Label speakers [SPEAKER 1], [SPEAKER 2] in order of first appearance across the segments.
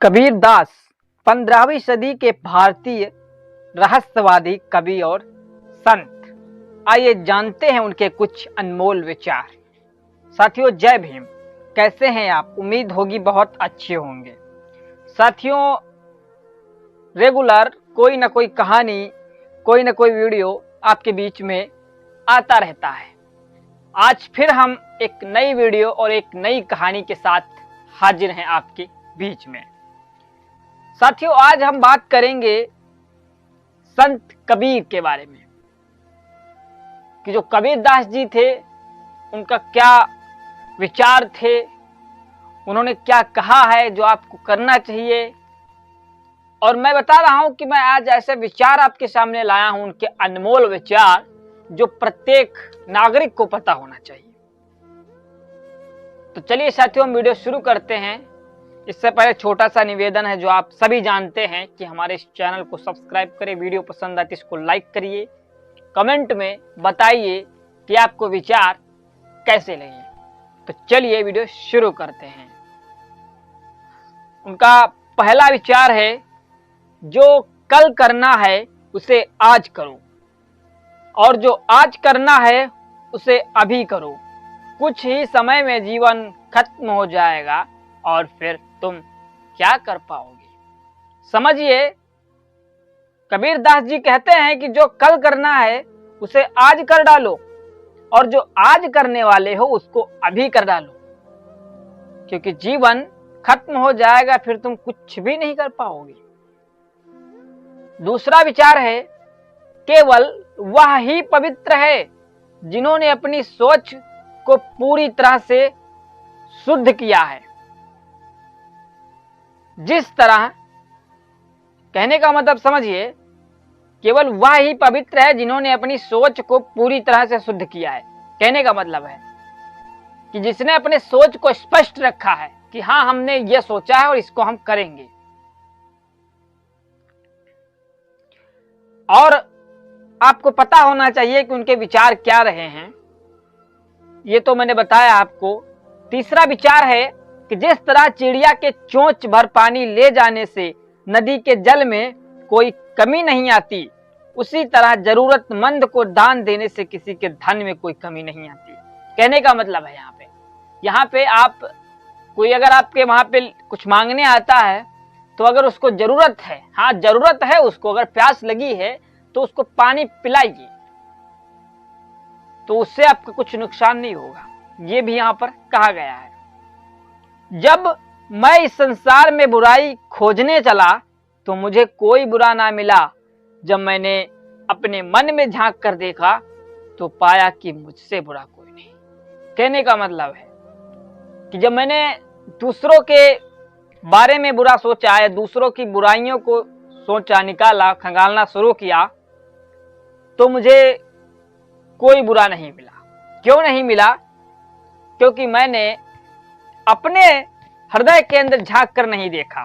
[SPEAKER 1] कबीर दास 15वीं सदी के भारतीय रहस्यवादी कवि और संत। आइए जानते हैं उनके कुछ अनमोल विचार। साथियों, जय भीम। कैसे हैं आप? उम्मीद होगी बहुत अच्छे होंगे। साथियों, रेगुलर कोई ना कोई कहानी, कोई ना कोई वीडियो आपके बीच में आता रहता है। आज फिर हम एक नई वीडियो और एक नई कहानी के साथ हाजिर हैं आपके बीच में। साथियों, आज हम बात करेंगे संत कबीर के बारे में कि जो कबीर दास जी थे उनका क्या विचार थे, उन्होंने क्या कहा है जो आपको करना चाहिए। और मैं बता रहा हूं कि मैं आज ऐसे विचार आपके सामने लाया हूं, उनके अनमोल विचार जो प्रत्येक नागरिक को पता होना चाहिए। तो चलिए साथियों, हम वीडियो शुरू करते हैं। इससे पहले छोटा सा निवेदन है जो आप सभी जानते हैं कि हमारे इस चैनल को सब्सक्राइब करें, वीडियो पसंद आती इसको लाइक करिए, कमेंट में बताइए कि आपको विचार कैसे लगे। तो चलिए वीडियो शुरू करते हैं। उनका पहला विचार है, जो कल करना है उसे आज करो, और जो आज करना है उसे अभी करो। कुछ ही समय में जीवन खत्म हो जाएगा और फिर तुम क्या कर पाओगे। समझिए, कबीर दास जी कहते हैं कि जो कल करना है उसे आज कर डालो, और जो आज करने वाले हो उसको अभी कर डालो, क्योंकि जीवन खत्म हो जाएगा, फिर तुम कुछ भी नहीं कर पाओगे। दूसरा विचार है, केवल वह ही पवित्र है जिन्होंने अपनी सोच को पूरी तरह से शुद्ध किया है। जिस तरह, कहने का मतलब समझिए, केवल वह ही पवित्र है जिन्होंने अपनी सोच को पूरी तरह से शुद्ध किया है। कहने का मतलब है कि जिसने अपने सोच को स्पष्ट रखा है कि हाँ, हमने ये सोचा है और इसको हम करेंगे। और आपको पता होना चाहिए कि उनके विचार क्या रहे हैं, ये तो मैंने बताया आपको। तीसरा विचार है कि जिस तरह चिड़िया के चोंच भर पानी ले जाने से नदी के जल में कोई कमी नहीं आती, उसी तरह जरूरतमंद को दान देने से किसी के धन में कोई कमी नहीं आती। कहने का मतलब है यहाँ पे आप कोई अगर आपके वहां पे कुछ मांगने आता है तो अगर उसको जरूरत है, हाँ जरूरत है उसको, अगर प्यास लगी है तो उसको पानी पिलाइए, तो उससे आपका कुछ नुकसान नहीं होगा। ये भी यहाँ पर कहा गया है। जब मैं इस संसार में बुराई खोजने चला तो मुझे कोई बुरा ना मिला। जब मैंने अपने मन में झांक कर देखा तो पाया कि मुझसे बुरा कोई नहीं। कहने का मतलब है कि जब मैंने दूसरों के बारे में बुरा सोचा है, दूसरों की बुराइयों को सोचा, निकाला, खंगालना शुरू किया, तो मुझे कोई बुरा नहीं मिला। क्यों नहीं मिला? क्योंकि मैंने अपने हृदय के अंदर झांक कर नहीं देखा।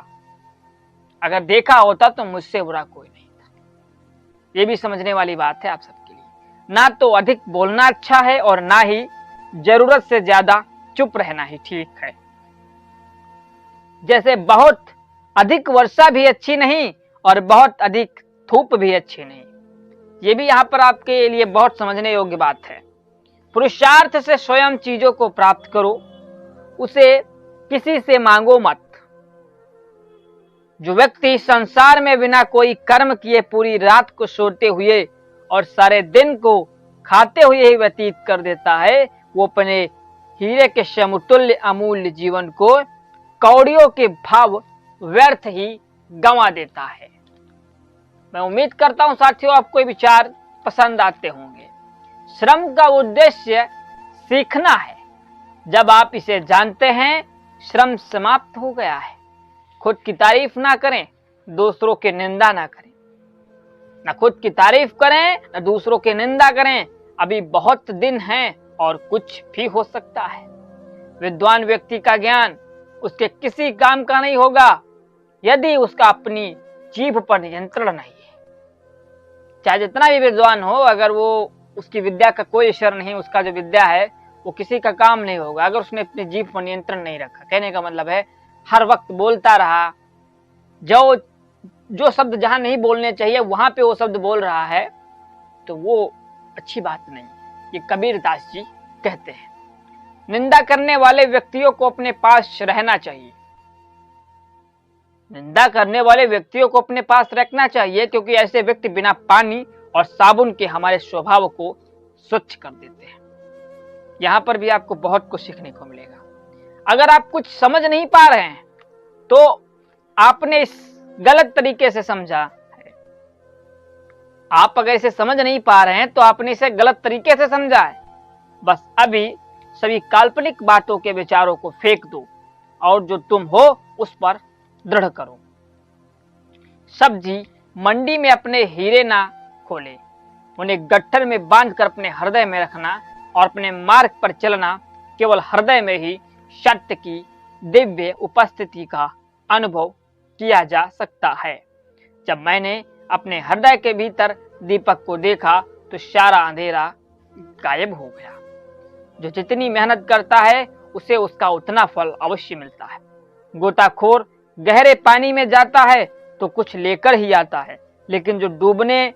[SPEAKER 1] अगर देखा होता तो मुझसे बुरा कोई नहीं था। ये भी समझने वाली बात है आप सबके लिए। ना तो अधिक बोलना अच्छा है और ना ही जरूरत से ज्यादा चुप रहना ही ठीक है। जैसे बहुत अधिक वर्षा भी अच्छी नहीं और बहुत अधिक धूप भी अच्छी नहीं। ये भी यहाँ पर आपके लिए बहुत समझने योग्य बात है। पुरुषार्थ से स्वयं चीजों को प्राप्त करो, उसे किसी से मांगो मत। जो व्यक्ति संसार में बिना कोई कर्म किए पूरी रात को सोते हुए और सारे दिन को खाते हुए ही व्यतीत कर देता है, वो अपने हीरे के समतुल्य अमूल्य जीवन को कौड़ियों के भाव व्यर्थ ही गंवा देता है। मैं उम्मीद करता हूं साथियों, आपको ये विचार पसंद आते होंगे। श्रम का उद्देश्य सीखना है। जब आप इसे जानते हैं, श्रम समाप्त हो गया है। खुद की तारीफ ना करें, दूसरों की निंदा ना करें। ना खुद की तारीफ करें, ना दूसरों की निंदा करें। अभी बहुत दिन हैं और कुछ भी हो सकता है। विद्वान व्यक्ति का ज्ञान उसके किसी काम का नहीं होगा यदि उसका अपनी जीभ पर नियंत्रण नहीं है। चाहे जितना भी विद्वान हो, अगर वो उसकी विद्या का कोई असर नहीं, उसका जो विद्या है वो किसी का काम नहीं होगा अगर उसने अपनी जीभ पर नियंत्रण नहीं रखा। कहने का मतलब है हर वक्त बोलता रहा, जो शब्द जहां नहीं बोलने चाहिए वहां पे वो शब्द बोल रहा है, तो वो अच्छी बात नहीं। ये कबीर दास जी कहते हैं। निंदा करने वाले व्यक्तियों को अपने पास रहना चाहिए। निंदा करने वाले व्यक्तियों को अपने पास रखना चाहिए, क्योंकि ऐसे व्यक्ति बिना पानी और साबुन के हमारे स्वभाव को स्वच्छ कर देते हैं। यहां पर भी आपको बहुत कुछ सीखने को मिलेगा। अगर आप कुछ समझ नहीं पा रहे हैं तो आपने इस गलत तरीके से समझा है। आप अगर इसे समझ नहीं पा रहे हैं तो आपने इसे गलत तरीके से समझा है। बस अभी सभी काल्पनिक बातों के विचारों को फेंक दो और जो तुम हो उस पर दृढ़ करो। सब्जी मंडी में अपने हीरे ना खोले, उन्हें गट्ठर में बांधकर अपने हृदय में रखना और अपने मार्ग पर चलना केवल हृदय में ही सत्य की दिव्य उपस्थिति का अनुभव किया जा सकता है। जब मैंने अपने हृदय के भीतर दीपक को देखा तो सारा अंधेरा गायब हो गया। जो जितनी मेहनत करता है उसे उसका उतना फल अवश्य मिलता है। गोताखोर गहरे पानी में जाता है तो कुछ लेकर ही आता है, लेकिन जो डूबने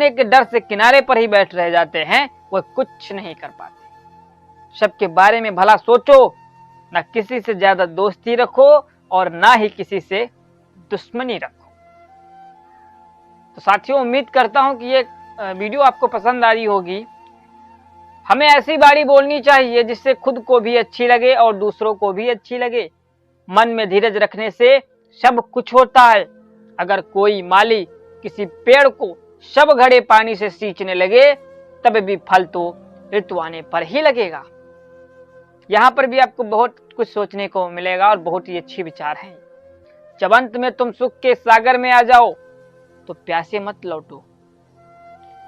[SPEAKER 1] के डर से किनारे पर ही बैठ रह जाते हैं वह कुछ नहीं कर पाते। सबके बारे में भला सोचो, ना किसी से ज्यादा दोस्ती रखो और ना ही किसी से दुश्मनी रखो। तो साथियों, उम्मीद करता हूं कि ये वीडियो आपको पसंद आ रही होगी। हमें ऐसी बाणी बोलनी चाहिए जिससे खुद को भी अच्छी लगे और दूसरों को भी अच्छी लगे। मन में धीरज रखने से सब कुछ होता है। अगर कोई माली किसी पेड़ को सब घड़े पानी से सींचने लगे तब भी फल तो ऋतु आने पर ही लगेगा। यहाँ पर भी आपको बहुत कुछ सोचने को मिलेगा और बहुत ही अच्छी विचार है। जब अंत में तुम सुख के सागर में आ जाओ तो प्यासे मत लौटो।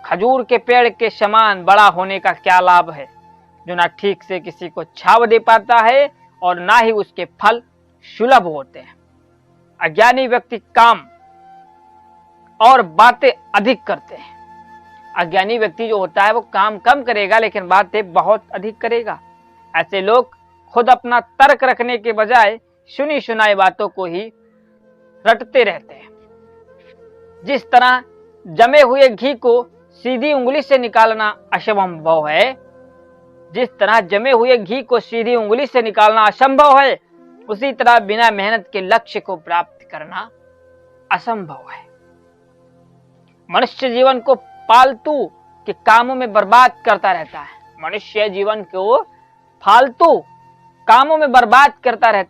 [SPEAKER 1] खजूर के पेड़ के समान बड़ा होने का क्या लाभ है, जो ना ठीक से किसी को छाव दे पाता है और ना ही उसके फल सुलभ होते हैं। अज्ञानी व्यक्ति काम और बातें अधिक करते हैं। अज्ञानी व्यक्ति जो होता है वो काम कम करेगा लेकिन बातें बहुत अधिक करेगा। ऐसे लोग खुद अपना तर्क रखने के बजाय सुनी सुनाई बातों को ही रटते रहते हैं। जिस तरह जमे हुए घी को सीधी उंगली से निकालना असंभव है, उसी तरह बिना मेहनत के लक्ष्य को प्राप्त करना असंभव है। मनुष्य जीवन को फालतू के कामों में बर्बाद करता रहता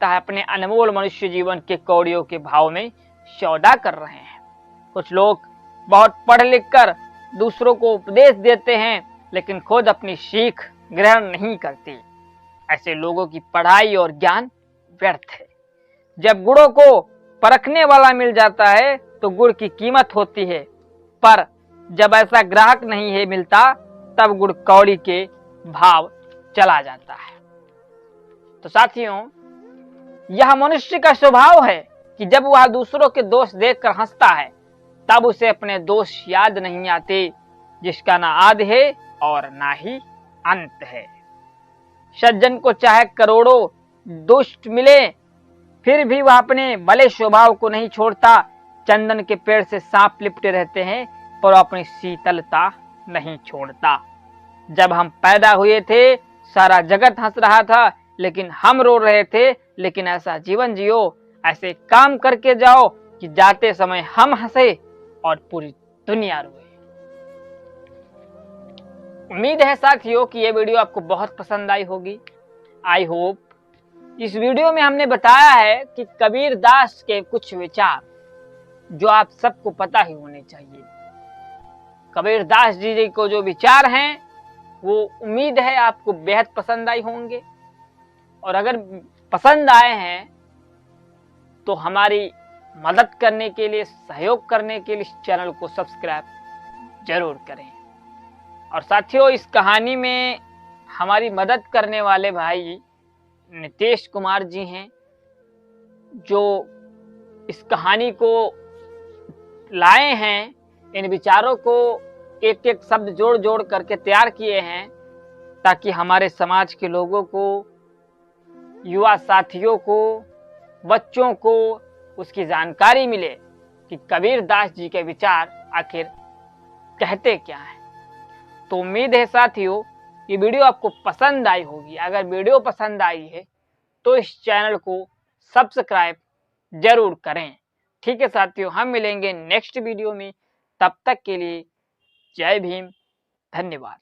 [SPEAKER 1] है। अपने अनमोल मनुष्य जीवन के कौड़ियों के भाव में सौदा कर रहे हैं। कुछ लोग बहुत पढ़ लिख कर दूसरों को उपदेश देते हैं लेकिन खुद अपनी सीख ग्रहण नहीं करते। ऐसे लोगों की पढ़ाई और ज्ञान व्यर्थ है। जब गुड़ों को परखने वाला मिल जाता है तो गुड़ की कीमत होती है, पर जब ऐसा ग्राहक नहीं है मिलता तब गुड़ कौड़ी के भाव चला जाता है। तो साथियों, यह मनुष्य का स्वभाव है कि जब वह दूसरों के दोष देखकर हंसता है तब उसे अपने दोष याद नहीं आते, जिसका ना आदि है और ना ही अंत है। सज्जन को चाहे करोड़ों दुष्ट मिले फिर भी वह अपने भले स्वभाव को नहीं छोड़ता। चंदन के पेड़ से सांप लिपटे रहते हैं पर अपनी शीतलता नहीं छोड़ता। जब हम पैदा हुए थे सारा जगत हंस रहा था लेकिन हम रो रहे थे। लेकिन ऐसा जीवन जियो, ऐसे काम करके जाओ कि जाते समय हम हंसे और पूरी दुनिया रोए। उम्मीद है साथियों कि ये वीडियो आपको बहुत पसंद आई होगी। आई होप इस वीडियो में हमने बताया है कि कबीर दास के कुछ विचार जो आप सबको पता ही होने चाहिए। कबीर दास जी को जो विचार हैं वो उम्मीद है आपको बेहद पसंद आए होंगे, और अगर पसंद आए हैं तो हमारी मदद करने के लिए, सहयोग करने के लिए इस चैनल को सब्सक्राइब जरूर करें। और साथियों, इस कहानी में हमारी मदद करने वाले भाई नितेश कुमार जी हैं, जो इस कहानी को लाए हैं। इन विचारों को एक एक शब्द जोड़ जोड़ करके तैयार किए हैं ताकि हमारे समाज के लोगों को, युवा साथियों को बच्चों को उसकी जानकारी मिले कि कबीर दास जी के विचार आखिर कहते क्या हैं। तो उम्मीद है साथियों ये वीडियो आपको पसंद आई होगी। अगर वीडियो पसंद आई है तो इस चैनल को सब्सक्राइब जरूर करें। ठीक है साथियों, हम मिलेंगे नेक्स्ट वीडियो में। तब तक के लिए जय भीम, धन्यवाद।